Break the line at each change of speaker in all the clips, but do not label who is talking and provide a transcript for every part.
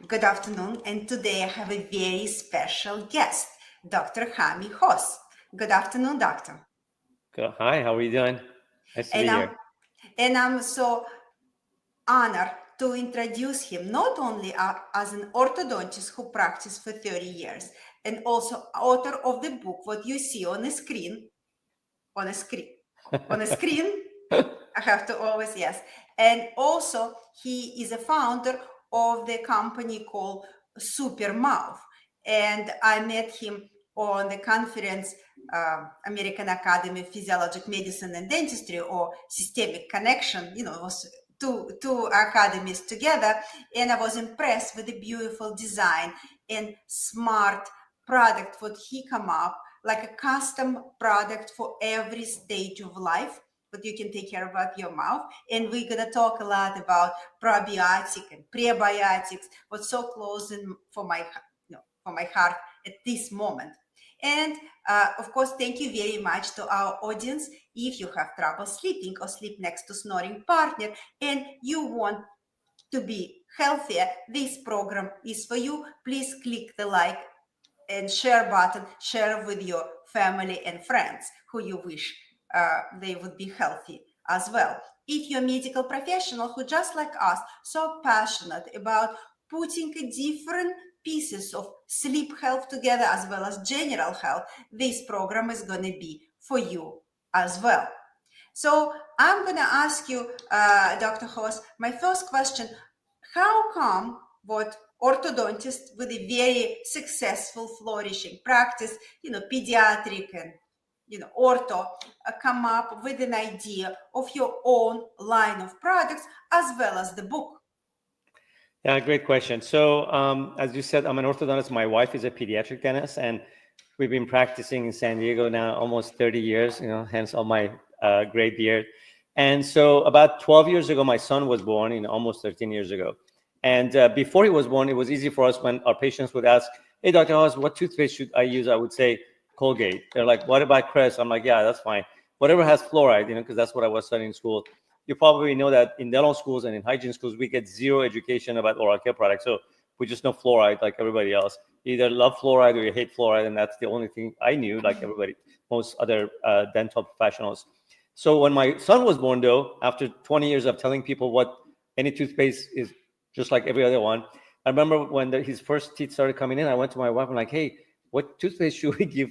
Good afternoon, and today I have a very special guest, Dr. Hami Hos. Good afternoon, doctor.
Hi, how are you doing? Nice to be
And
here.
I'm so honored to introduce him not only as an orthodontist who practiced for 30 years, and also author of the book what you see on the screen, on a screen. I have to always, yes. And also, he is a founder of the company called Supermouth. And I met him on the conference, American Academy of Physiologic Medicine and Dentistry, or Systemic Connection. It was two academies together. And I was impressed with the beautiful design and smart product what he come up, like a custom product for every stage of life, but you can take care about your mouth. And we're going to talk a lot about probiotics and prebiotics, what's so close for my heart at this moment. And of course, thank you very much to our audience. If you have trouble sleeping or sleep next to snoring partner and you want to be healthier, this program is for you. Please click the like and share button, share with your family and friends who you wish they would be healthy as well. If you're a medical professional who, just like us, so passionate about putting different pieces of sleep health together as well as general health, this program is going to be for you as well. So I'm going to ask you, Dr. Hos, my first question: how come what orthodontist with a very successful, flourishing practice, pediatric and ortho, come up with an idea of your own line of products as well as the book?
Yeah, great question. So, as you said, I'm an orthodontist. My wife is a pediatric dentist, and we've been practicing in San Diego now almost 30 years, hence all my gray beard. And so about 12 years ago, my son was born, almost 13 years ago. And before he was born, it was easy for us when our patients would ask, hey, Dr. House, what toothpaste should I use? I would say Colgate. They're like, what about Crest? I'm like, yeah, that's fine. Whatever has fluoride, because that's what I was studying in school. You probably know that in dental schools and in hygiene schools, we get zero education about oral care products. So we just know fluoride like everybody else. You either love fluoride or you hate fluoride. And that's the only thing I knew, like everybody, most other dental professionals. So when my son was born, though, after 20 years of telling people what any toothpaste is just like every other one, I remember when his first teeth started coming in, I went to my wife and like, hey, what toothpaste should we give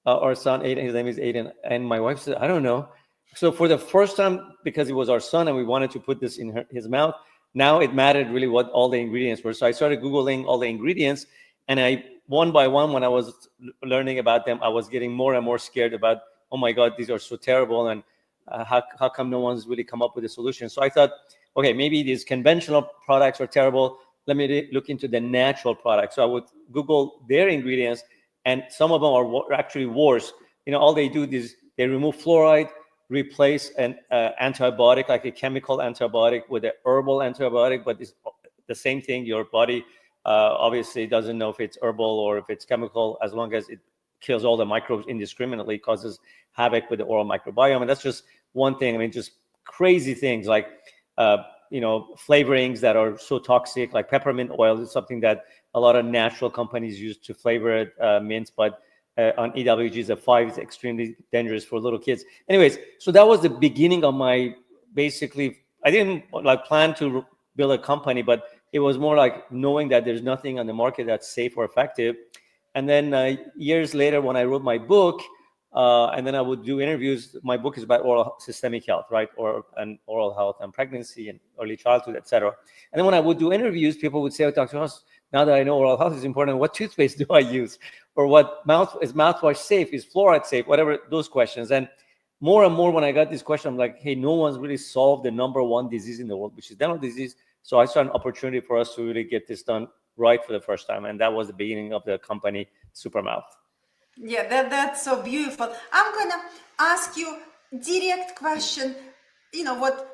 our son, Aiden? His name is Aiden. And my wife said, I don't know. So for the first time, because it was our son and we wanted to put this in his mouth, now it mattered really what all the ingredients were. So I started Googling all the ingredients, and I, one by one, when I was learning about them, I was getting more and more scared about, oh my God, these are so terrible. And how come no one's really come up with a solution? So I thought, okay, maybe these conventional products are terrible. Let me look into the natural products. So I would Google their ingredients, and some of them are actually worse. All they do is they remove fluoride, replace an antibiotic, like a chemical antibiotic, with an herbal antibiotic, but it's the same thing. Your body obviously doesn't know if it's herbal or if it's chemical, as long as it kills all the microbes indiscriminately, causes havoc with the oral microbiome. And that's just one thing. I mean, just crazy things like flavorings that are so toxic, like peppermint oil is something that a lot of natural companies use to flavor it, mint, but on EWGs, the 5 is extremely dangerous for little kids. Anyways, so that was the beginning of my, basically, I didn't plan to build a company, but it was more like knowing that there's nothing on the market that's safe or effective. And then years later, when I wrote my book, and then I would do interviews. My book is about oral systemic health, right? And oral health and pregnancy and early childhood, etc. And then when I would do interviews, people would say, oh, Dr. House, now that I know oral health is important, what toothpaste do I use? Or is mouthwash safe? Is fluoride safe? Whatever, those questions. And more when I got this question, I'm like, hey, no one's really solved the number one disease in the world, which is dental disease. So I saw an opportunity for us to really get this done right for the first time. And that was the beginning of the company, Supermouth.
Yeah, that's so beautiful. I'm going to ask you direct question. What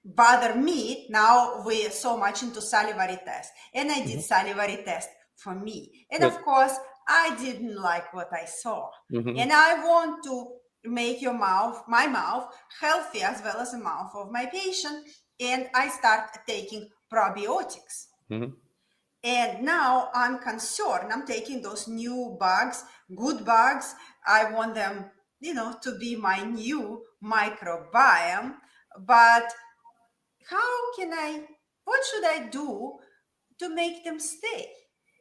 bother me now, we're so much into salivary test, and I did salivary test for me. And of course, I didn't like what I saw. And I want to make my mouth healthy as well as the mouth of my patient. And I start taking probiotics. And now I'm concerned. I'm taking those new bugs, good bugs. I want them, to be my new microbiome. But what should I do to make them stay?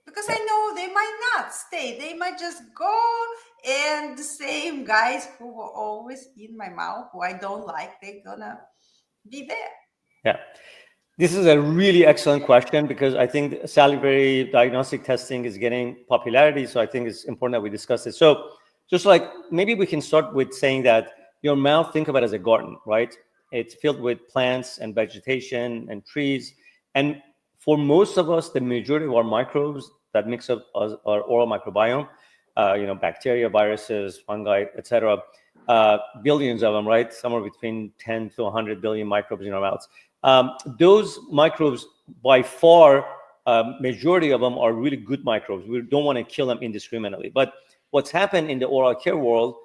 Because I know they might not stay. They might just go, and the same guys who were always in my mouth, who I don't like, they're gonna be there.
Yeah. This is a really excellent question because I think salivary diagnostic testing is getting popularity. So I think it's important that we discuss it. So just like maybe we can start with saying that your mouth, think of it as a garden, right? It's filled with plants and vegetation and trees. And for most of us, the majority of our microbes that makes up our oral microbiome, bacteria, viruses, fungi, etc., billions of them, right? Somewhere between 10 to 100 billion microbes in our mouths. Those microbes, by far, majority of them are really good microbes. We don't want to kill them indiscriminately. But what's happened in the oral care world,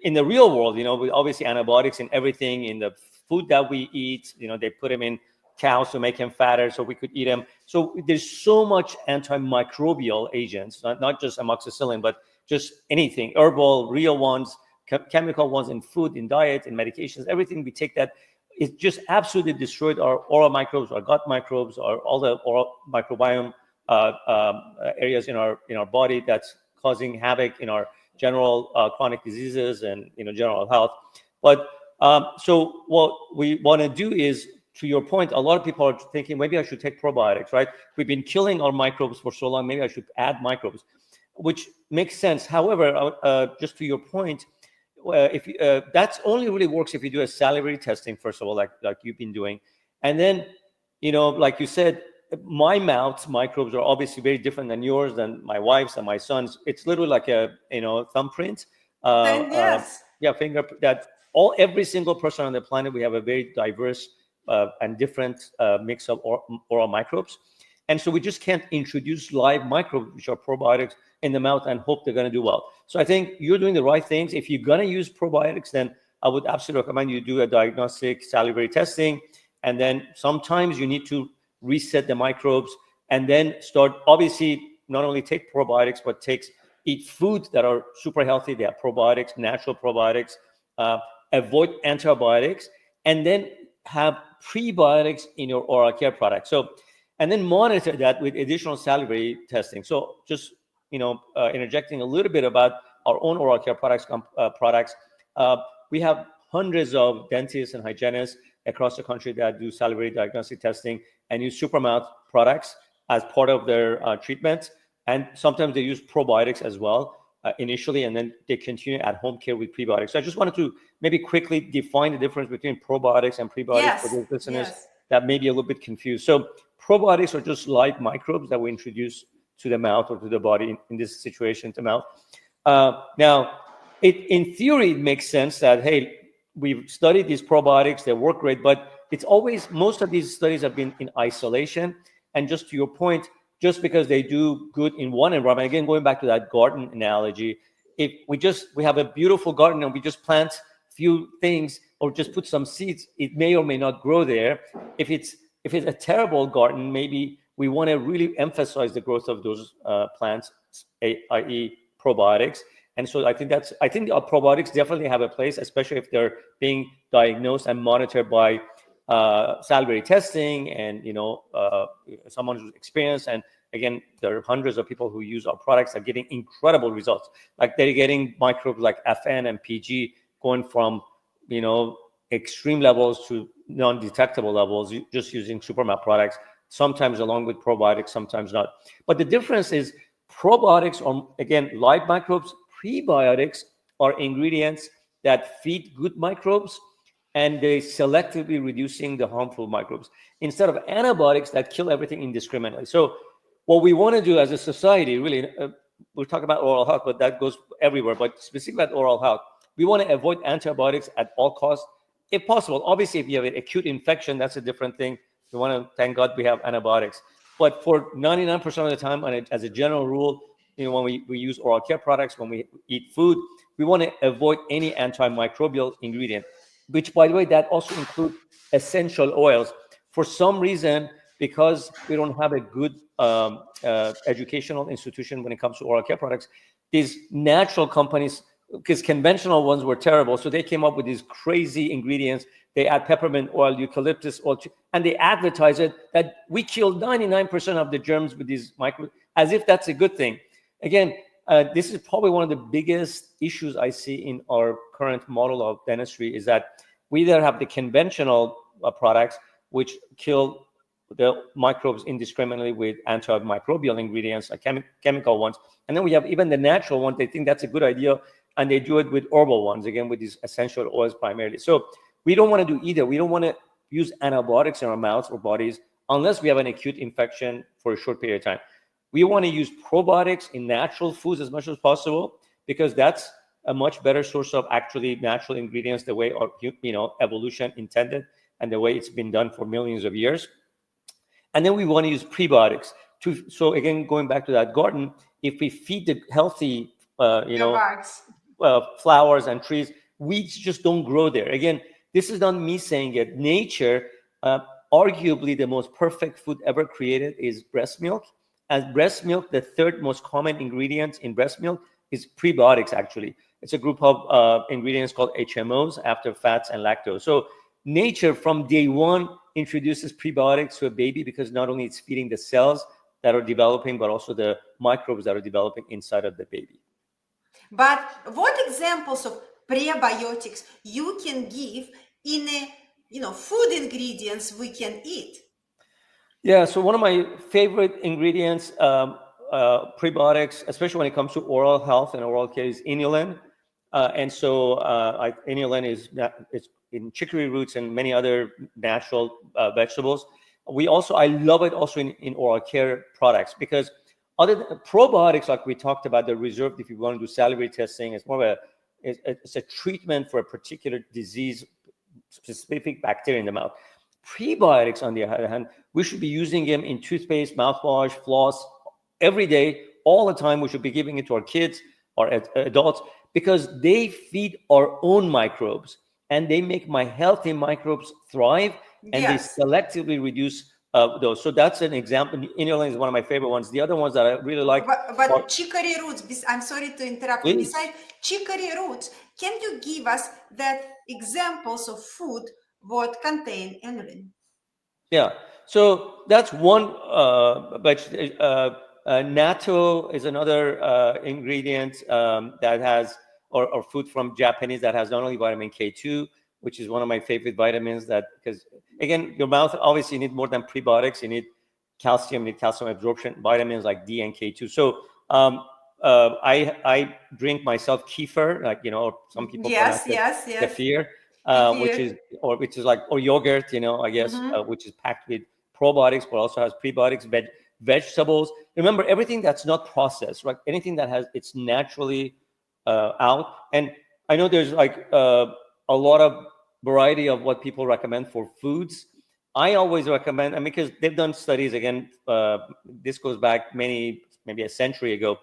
in the real world, with obviously antibiotics and everything in the food that we eat, they put them in cows to make them fatter so we could eat them. So there's so much antimicrobial agents, not just amoxicillin, but just anything, herbal, real ones, chemical ones in food, in diet, in medications, everything we take that it just absolutely destroyed our oral microbes, our gut microbes, all the oral microbiome areas in our body that's causing havoc in our general chronic diseases and general health. But so what we want to do is, to your point, a lot of people are thinking maybe I should take probiotics, right? We've been killing our microbes for so long. Maybe I should add microbes, which makes sense. However, just to your point, if that's only really works if you do a salivary testing first of all, like you've been doing, and then like you said, my mouth's microbes are obviously very different than yours, than my wife's and my son's. It's literally like a thumbprint,
Then yes.
finger that every single person on the planet, we have a very diverse and different mix of oral microbes. And so we just can't introduce live microbes, which are probiotics, in the mouth and hope they're going to do well. So I think you're doing the right things. If you're going to use probiotics, then I would absolutely recommend you do a diagnostic salivary testing. And then sometimes you need to reset the microbes and then start, obviously, not only take probiotics, but eat foods that are super healthy. They have probiotics, natural probiotics, avoid antibiotics, and then have prebiotics in your oral care products. So, and then monitor that with additional salivary testing. So just, interjecting a little bit about our own oral care products. We have hundreds of dentists and hygienists across the country that do salivary diagnostic testing and use Supermouth products as part of their treatment. And sometimes they use probiotics as well initially, and then they continue at home care with prebiotics. So I just wanted to maybe quickly define the difference between probiotics and prebiotics for those listeners that may be a little bit confused. So probiotics are just live microbes that we introduce to the mouth or to the body, in this situation, to mouth. Now, in theory, it makes sense that, hey, we've studied these probiotics, they work great, but most of these studies have been in isolation. And just to your point, just because they do good in one environment, again, going back to that garden analogy, if we have a beautiful garden and we just plant few things or just put some seeds, it may or may not grow there. If it's a terrible garden, maybe we want to really emphasize the growth of those plants, i.e. probiotics. And so I think our probiotics definitely have a place, especially if they're being diagnosed and monitored by salivary testing and someone who's experienced. And again, there are hundreds of people who use our products are getting incredible results. Like they're getting microbes like FN and PG going from extreme levels to non-detectable levels just using Supermouth products, sometimes along with probiotics, sometimes not. But the difference is probiotics are, again, live microbes. Prebiotics are ingredients that feed good microbes and they selectively reducing the harmful microbes instead of antibiotics that kill everything indiscriminately. So what we want to do as a society, really, we'll talk about oral health, but that goes everywhere, but specifically about oral health, we want to avoid antibiotics at all costs, if possible. Obviously, if you have an acute infection, that's a different thing. We want to, thank God we have antibiotics. But for 99% of the time, and as a general rule, when we use oral care products, when we eat food, we want to avoid any antimicrobial ingredient, which, by the way, that also includes essential oils. For some reason, because we don't have a good educational institution when it comes to oral care products, these natural companies, because conventional ones were terrible, so they came up with these crazy ingredients. They add peppermint oil, eucalyptus oil, and they advertise it that we killed 99% of the germs with these micro, as if that's a good thing. Again, this is probably one of the biggest issues I see in our current model of dentistry, is that we either have the conventional products, which kill the microbes indiscriminately with antimicrobial ingredients, like chemical ones, and then we have even the natural ones. They think that's a good idea, and they do it with herbal ones, again, with these essential oils primarily. So we don't want to do either. We don't want to use antibiotics in our mouths or bodies unless we have an acute infection for a short period of time. We want to use probiotics in natural foods as much as possible, because that's a much better source of actually natural ingredients, the way our, evolution intended and the way it's been done for millions of years. And then we want to use prebiotics so again, going back to that garden, if we feed the healthy, flowers and trees, weeds just don't grow there. Again, this is not me saying it. Nature, arguably the most perfect food ever created is breast milk. And breast milk, the third most common ingredient in breast milk is prebiotics, actually. It's a group of ingredients called HMOs, after fats and lactose. So nature from day one introduces prebiotics to a baby, because not only it's feeding the cells that are developing, but also the microbes that are developing inside of the baby.
But what examples of prebiotics you can give in a, food ingredients we can eat?
Yeah, so one of my favorite ingredients, prebiotics, especially when it comes to oral health and oral care, is inulin. And so inulin is in chicory roots and many other natural vegetables. I love it also in oral care products, because other than probiotics, like we talked about, they're reserved if you want to do salivary testing. It's more of it's a treatment for a particular disease, specific bacteria in the mouth. Prebiotics, on the other hand, we should be using them in toothpaste, mouthwash, floss every day, all the time. We should be giving it to our kids or adults, because they feed our own microbes and they make my healthy microbes thrive, and
Yes.
they selectively reduce those. So that's an example. Inulin is one of my favorite ones. The other ones that I really like.
But chicory roots, I'm sorry to interrupt.
Please.
Besides chicory roots, can you give us that examples of food what contain inulin?
Yeah, so that's one. But natto is another ingredient that has, or food from Japanese, that has not only vitamin K2, which is one of my favorite vitamins. That, because again, your mouth obviously you need more than prebiotics. You need calcium, you need calcium absorption, vitamins like D and K2. So I drink myself kefir, like some people pronounce it kefir. Which is like, or yogurt, I guess, which is packed with probiotics, but also has prebiotics, vegetables. Remember, everything that's not processed, right? Anything that has, it's naturally out. And I know there's like a lot of variety of what people recommend for foods. I always recommend, and because they've done studies, again, this goes back maybe a century ago.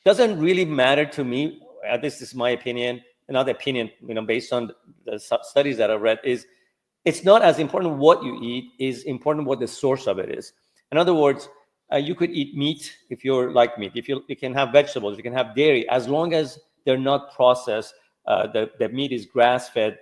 Doesn't really matter to me. This is my opinion. Another opinion, based on the studies that I've read, is it's not as important what you eat, is important what the source of it is. In other words, you could eat meat if you like meat. If you can have vegetables, you can have dairy, as long as they're not processed. The meat is grass-fed.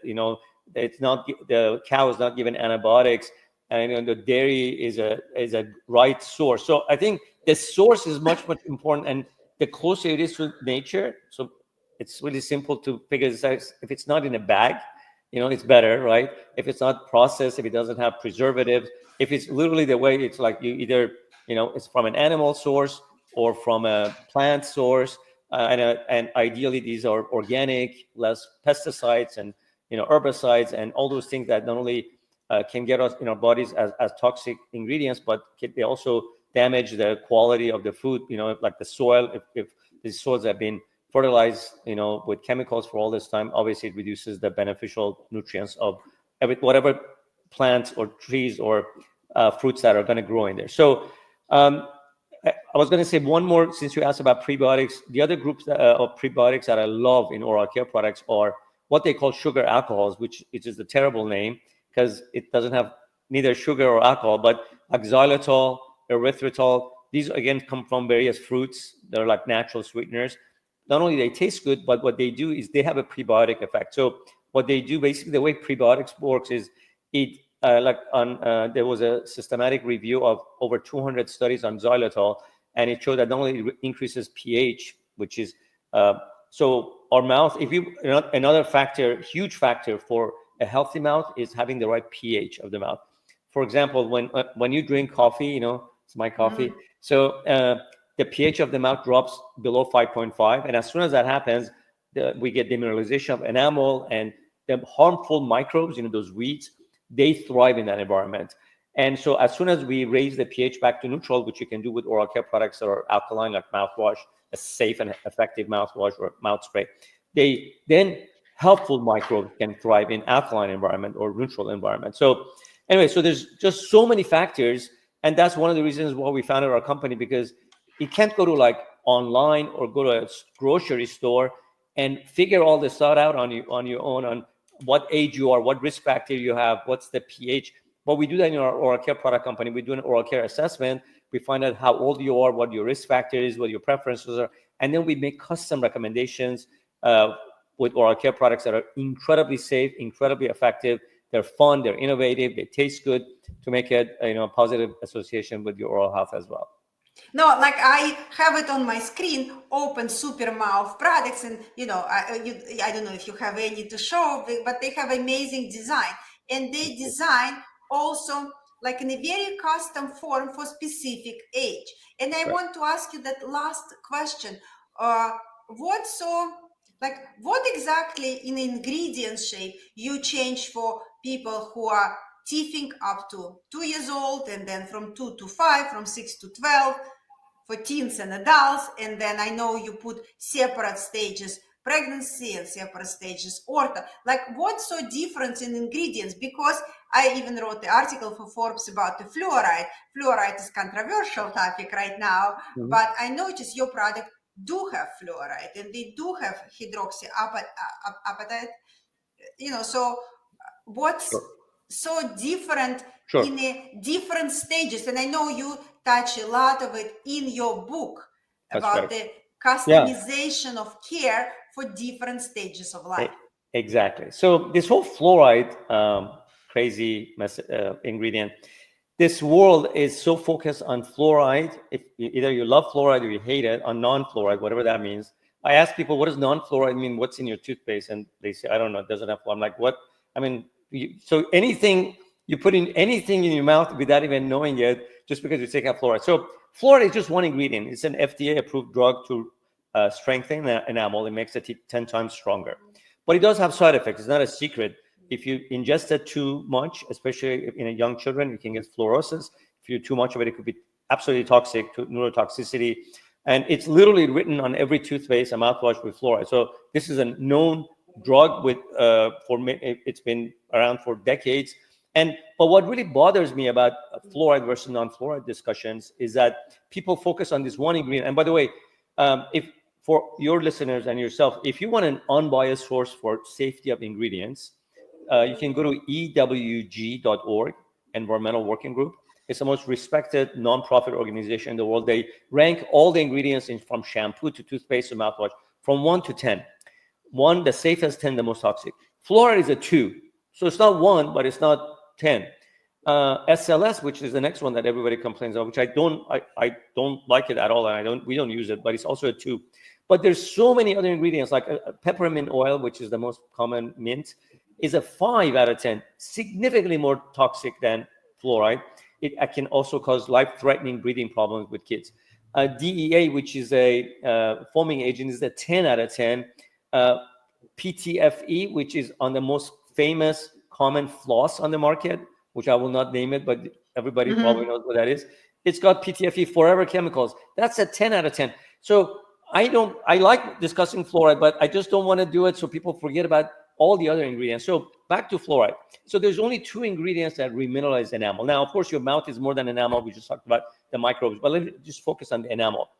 It's not, the cow is not given antibiotics, and the dairy is a right source. So I think the source is much important, and the closer it is to nature. So it's really simple to figure this out. If it's not in a bag, it's better, right? If it's not processed, if it doesn't have preservatives, if it's literally the way, it's like you either, it's from an animal source or from a plant source, and ideally these are organic, less pesticides and herbicides and all those things that not only can get us in our bodies as toxic ingredients, but they also damage the quality of the food. Like the soil, if these soils have been fertilized, with chemicals for all this time, obviously it reduces the beneficial nutrients of whatever plants or trees or fruits that are going to grow in there. So I was going to say one more, since you asked about prebiotics. The other groups of prebiotics that I love in oral care products are what they call sugar alcohols, which is a terrible name because it doesn't have neither sugar or alcohol, but like xylitol, erythritol. These again come from various fruits. They're like natural sweeteners. Not only they taste good, but what they do is they have a prebiotic effect. So what they do, basically, the way prebiotics works is it there was a systematic review of over 200 studies on xylitol, and it showed that not only it increases pH, which is so our mouth. If you another factor, huge factor for a healthy mouth is having the right pH of the mouth. For example, when you drink coffee, it's my coffee. So the pH of the mouth drops below 5.5, and as soon as that happens, we get demineralization of enamel, and the harmful microbes, those weeds, they thrive in that environment. And so as soon as we raise the pH back to neutral, which you can do with oral care products that are alkaline, like mouthwash, a safe and effective mouthwash or mouth spray, then helpful microbes can thrive in alkaline environment or neutral environment. So anyway, so there's just so many factors, and that's one of the reasons why we founded our company, because you can't go to like online or go to a grocery store and figure all this out on your own, on what age you are, what risk factor you have, what's the pH. But we do that in our oral care product company. We do an oral care assessment. We find out how old you are, what your risk factor is, what your preferences are, and then we make custom recommendations with oral care products that are incredibly safe, incredibly effective. They're fun, they're innovative, they taste good, to make it a positive association with your oral health as well.
No, like I have it on my screen, open super mouth products, and I don't know if you have any to show, but they have amazing design, and they design also like in a very custom form for specific age. And I want to ask you that last question. What exactly in ingredient shape you change for people who are teething up to 2 years old, and then from 2 to 5, from 6 to 12, for teens and adults? And then I know you put separate stages pregnancy and separate stages ortho. Like, what's so different in ingredients? Because I even wrote the article for Forbes about the fluoride. Fluoride is controversial topic right now, but I noticed your product do have fluoride, and they do have hydroxyapatite. So what's so different in a different stages? And I know you touch a lot of it in your book about the customization of care for different stages of life.
Exactly. So this whole fluoride crazy ingredient, this world is so focused on fluoride. If either you love fluoride or you hate it, on non-fluoride, whatever that means. I ask people, what does non-fluoride mean? What's in your toothpaste? And they say, I don't know, it doesn't have fluoride. I'm like, what? I mean, so anything, you put in anything in your mouth without even knowing it, just because you take out fluoride. So fluoride is just one ingredient. It's an FDA-approved drug to strengthen the enamel. It makes it 10 times stronger. But it does have side effects. It's not a secret. If you ingest it too much, especially in young children, you can get fluorosis. If you do too much of it, it could be absolutely toxic, to neurotoxicity. And it's literally written on every toothpaste, a mouthwash with fluoride. So this is a known drug with it's been around for decades. But what really bothers me about fluoride versus non-fluoride discussions is that people focus on this one ingredient. And by the way, if for your listeners and yourself, if you want an unbiased source for safety of ingredients, you can go to EWG.org, Environmental Working Group. It's the most respected nonprofit organization in the world. They rank all the ingredients from shampoo to toothpaste to mouthwash from 1 to 10. 1, the safest; 10, the most toxic. Fluoride is a 2. So it's not 1, but it's not 10. SLS, which is the next one that everybody complains of, which I don't like it at all, and we don't use it, but it's also a 2. But there's so many other ingredients, like peppermint oil, which is the most common mint, is a 5 out of 10, significantly more toxic than fluoride. It can also cause life-threatening breathing problems with kids. DEA, which is a foaming agent, is a 10 out of 10. PTFE, which is on the most famous common floss on the market, which I will not name it, but everybody probably knows what that is. It's got PTFE, Forever Chemicals. That's a 10 out of 10. So I like discussing fluoride, but I just don't want to do it so people forget about all the other ingredients. So back to fluoride. So there's only 2 ingredients that remineralize enamel. Now, of course, your mouth is more than enamel. We just talked about the microbes, but let's just focus on the enamel.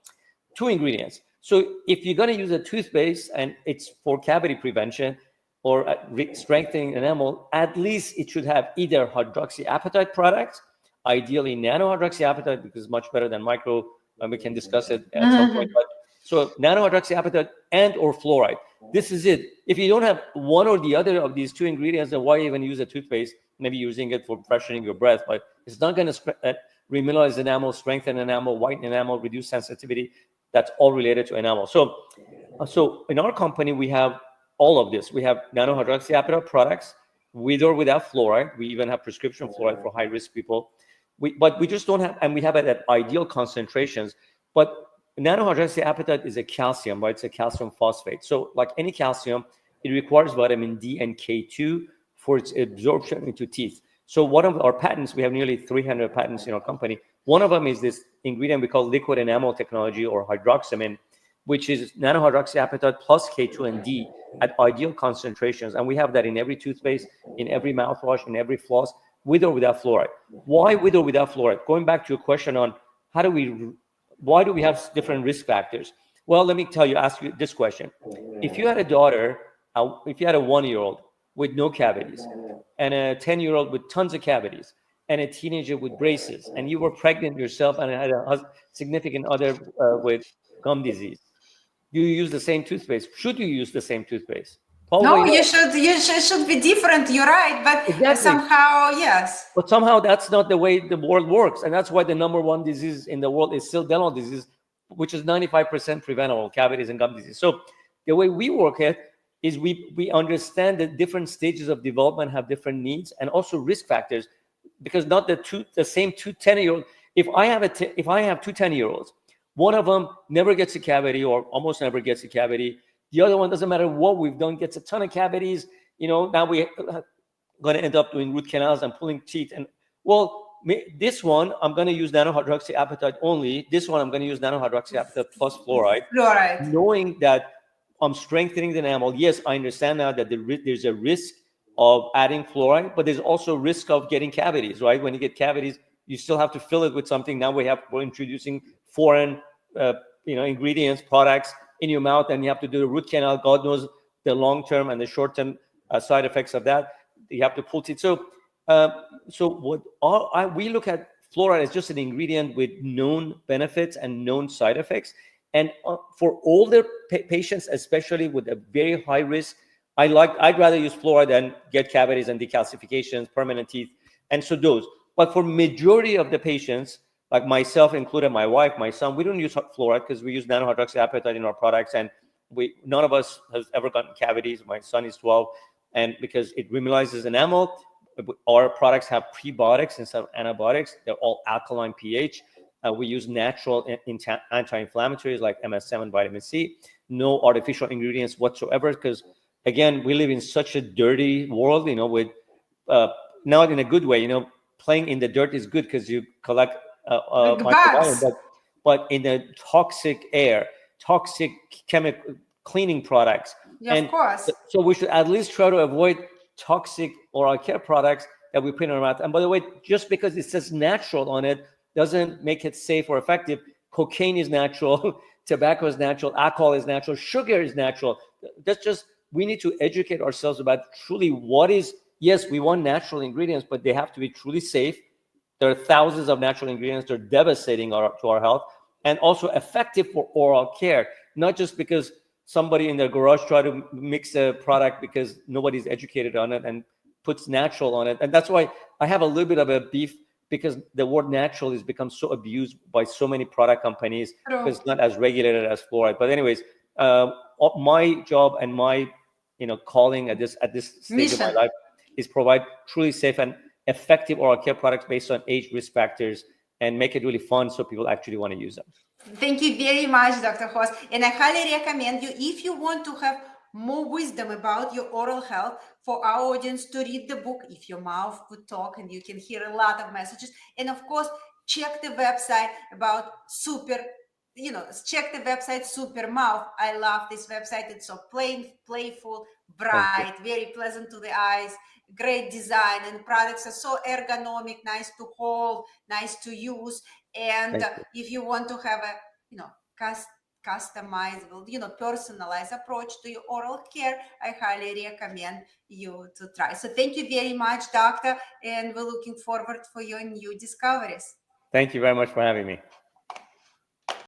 2 ingredients. So if you're going to use a toothpaste and it's for cavity prevention, or strengthening enamel, at least it should have either hydroxyapatite products, ideally nano-hydroxyapatite, because it's much better than micro, and we can discuss it at some point. But so nano-hydroxyapatite and or fluoride. This is it. If you don't have one or the other of these two ingredients, then why even use a toothpaste? Maybe using it for freshening your breath, but it's not going to remineralize enamel, strengthen enamel, whiten enamel, reduce sensitivity. That's all related to enamel. So in our company, we have all of this. We have nano-hydroxyapatite products with or without fluoride. We even have prescription fluoride for high-risk people. But we just don't have, and we have it at ideal concentrations. But nano-hydroxyapatite is a calcium, right? It's a calcium phosphate. So like any calcium, it requires vitamin D and K2 for its absorption into teeth. So one of our patents, we have nearly 300 patents in our company. One of them is this ingredient we call liquid enamel technology, or hydroxamine, which is nano-hydroxyapatite plus K2 and D at ideal concentrations. And we have that in every toothpaste, in every mouthwash, in every floss, with or without fluoride. Why with or without fluoride? Going back to your question on why do we have different risk factors? Well, let me ask you this question. If you had a daughter, if you had a 1-year-old with no cavities, and a 10-year-old with tons of cavities, and a teenager with braces, and you were pregnant yourself and had a significant other with gum disease, do you use the same toothpaste? Should you use the same toothpaste?
Probably no, you should be different. You're right, but exactly. Somehow, yes.
But somehow that's not the way the world works, and that's why the #1 disease in the world is still dental disease, which is 95% preventable, cavities and gum disease. So the way we work it is we understand that different stages of development have different needs and also risk factors, because not the same two 10-year-olds. If I have two 10-year-olds, one of them never gets a cavity or almost never gets a cavity. The other one, doesn't matter what we've done, gets a ton of cavities. Now we're going to end up doing root canals and pulling teeth. And well, this one, I'm going to use nano-hydroxyapatite only. This one, I'm going to use nano-hydroxyapatite plus fluoride. Knowing that I'm strengthening the enamel. Yes, I understand now that there's a risk of adding fluoride, but there's also risk of getting cavities, right? When you get cavities, you still have to fill it with something. Now we're introducing foreign ingredients, products in your mouth, and you have to do a root canal. God knows the long-term and the short-term side effects of that. You have to pull teeth. So we look at fluoride as just an ingredient with known benefits and known side effects. And for older patients, especially with a very high risk, I'd rather use fluoride than get cavities and decalcifications, permanent teeth, and so those. But for majority of the patients, like myself included, my wife, my son, we don't use fluoride because we use nano-hydroxyapatite in our products, and none of us has ever gotten cavities. My son is 12, and because it remineralizes enamel, our products have prebiotics instead of antibiotics. They're all alkaline pH. We use natural anti-inflammatories like MS7, vitamin C. No artificial ingredients whatsoever, because again, we live in such a dirty world. With not in a good way. Playing in the dirt is good because you collect microbiome, but in the toxic air, toxic chemical cleaning products.
Yeah, of course.
So we should at least try to avoid toxic oral care products that we put in our mouth. And by the way, just because it says natural on it doesn't make it safe or effective. Cocaine is natural, tobacco is natural, alcohol is natural, sugar is natural. We need to educate ourselves about truly what is. Yes, we want natural ingredients, but they have to be truly safe. There are thousands of natural ingredients. They're devastating to our health, and also effective for oral care, not just because somebody in their garage tried to mix a product because nobody's educated on it and puts natural on it. And that's why I have a little bit of a beef, because the word natural has become so abused by so many product companies because it's not as regulated as fluoride. But anyways, my job and my calling at this stage of my life is provide truly safe and effective oral care products based on age, risk factors, and make it really fun so people actually want to use them.
Thank you very much, Dr. Hoss. And I highly recommend you, if you want to have more wisdom about your oral health, for our audience to read the book, If Your Mouth Could Talk, and you can hear a lot of messages. And of course, check the website about check the website Super Mouth. I love this website. It's so playful, bright, very pleasant to the eyes, great design, and products are so ergonomic, nice to hold, nice to use. And if you want to have a customizable, personalized approach to your oral care, I highly recommend you to try. So thank you very much, doctor, and we're looking forward for your new discoveries.
Thank you very much for having me.